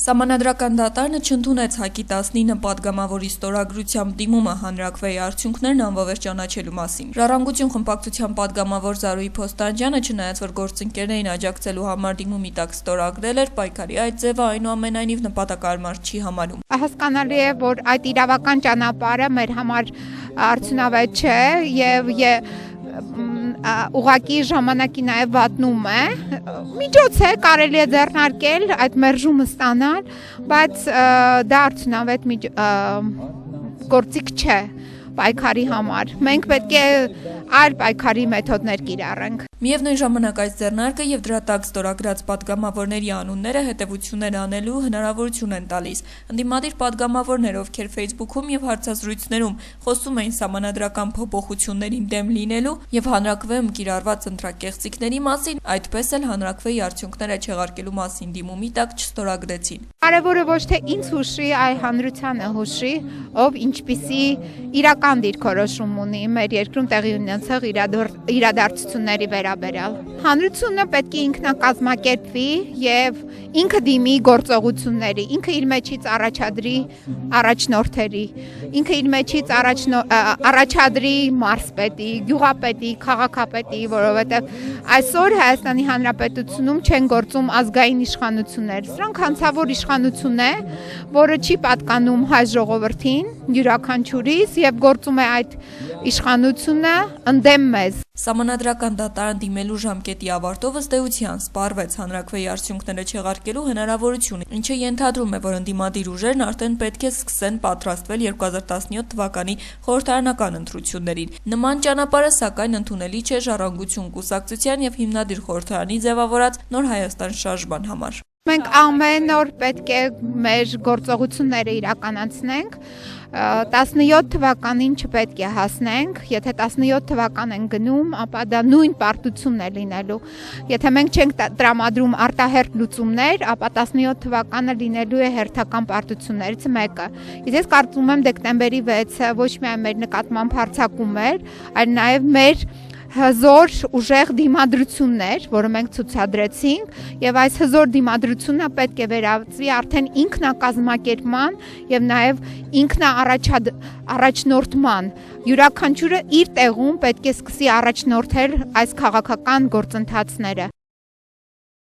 Սահմանադրական դատարանը չընդունեց ՀԱԿ-ի 19 պատգամավորի ստորագրությամբ դիմումը հանրաքվեի արդյունքներն անվավեր ճանաչելու մասին։ Ժառանգություն խմբակցության պատգամավոր Զարուհի Փոստանջյանը, չնայած որ գործընկերներին աջակցելու համար դիմումի տակ ստորագրել էր, պայքարի այդ ձևը այնուամենայնիվ նպատակարար չի համարում։ Հասկանալի է, որ այդ իրավական ճանապարհը մեր համար արդյունավետ չէ եւ ուղղակի ժամանակի նաև վատնում է, միջոց է, կարելի է ձեռնարկել այդ մերժումը ստանալ, բայց դա արդյունավետ գործիք չէ պայքարի համար։ Մենք պետք է այլ պայքարի մեթոդներ կիրառենք։ Միևնույն ժամանակ այս ձեռնարկը եւ դրա տակ ստորագրած պատգամավորների անունները հետևություններ անելու հնարավորություն են տալիս։ Ընդդիմադիր պատգամավորներ, ովքեր Facebook-ում եւ հարցազրույցներում խոսում էին սահմանադրական փոփոխությունների դեմ լինելու եւ հանրաքվեում կիրառված ընտրակեղծիքների մասին, այդպես էլ հանրաքվեի արդյունքները չեղարկելու մասին դիմումի տակ չստորագրեցին։ Կարևորը ոչ թե ինձ հուշի, այլ հանրությանը հուշի, ով ինչպիսի իրական դիրքորոշում ունի մեր երկրում տեղի ունեցող իրադարձությունների վերաբերյալ։ Հանրությունը պետք է ինքնակազմակերպվի եւ ինքը դիմի գործողությունների, ինքը իր մեջից առաջադրի առաջնորդերի, ինքը իր մեջից առաջադրի մարզպետի, գյուղապետի, քաղաքապետի, որովհետեւ այսօր Հայաստանի Հանրապետությունում չեն գործում ազգային իշխանություններ։ Սրանք հանցավոր իշխանություն է, որը չի պատկանում հայ ժողովրդին, յուրաքանչյուրիս եւ գործում է այդ իշխանությունը ընդդեմ մեզ։ Սահմանադրական դատարան դիմելու ժամկետի ավարտով ըստ էության սպառվեց հանրաքվեի արդյունքները չեղարկելու հնարավորություն, ինչը ենթադրում է, որ ընդդիմադիր ուժերն արդեն պետք է սկսեն պատրաստվել 2017 թվականի խորհրդարանական ընտրություններին։ Նման ճանապարհը սակայն ընդունելի չէ Ժառանգություն կուսակցության եւ հիմնադիր խորհրդարանի ձևավորած Նոր Հայաստան շարժման համար։ Մենք ամեն օր պետք է մեր գործողությունները իրականացնենք, 17 թվականին չպետք է հասնենք, եթե 17 թվական են գնում, ապա դա նույն պարտությունն է լինելու, եթե մենք չենք տրամադրում արտահերթ լուծումներ, ապա 17 թվականը լինելու է հերթական պարտություններից մեկը։ Ես կարծում եմ դեկտեմբերի 6-ը ոչ միայն մեր նկատմամբ հարձակում էր, այլ նաև մեր հզոր ուժեղ դիմադրություններ, որը մենք ցուցադրեցինք, եւ այս հզոր դիմադրությունը պետք է վերածվի արդեն ինքնակազմակերպման եւ նաեւ ինքնաառաջնորդման։ Յուրաքանչյուրը իր տեղում պետք է սկսի առաջնորդել այս քաղաքական գործընթացները։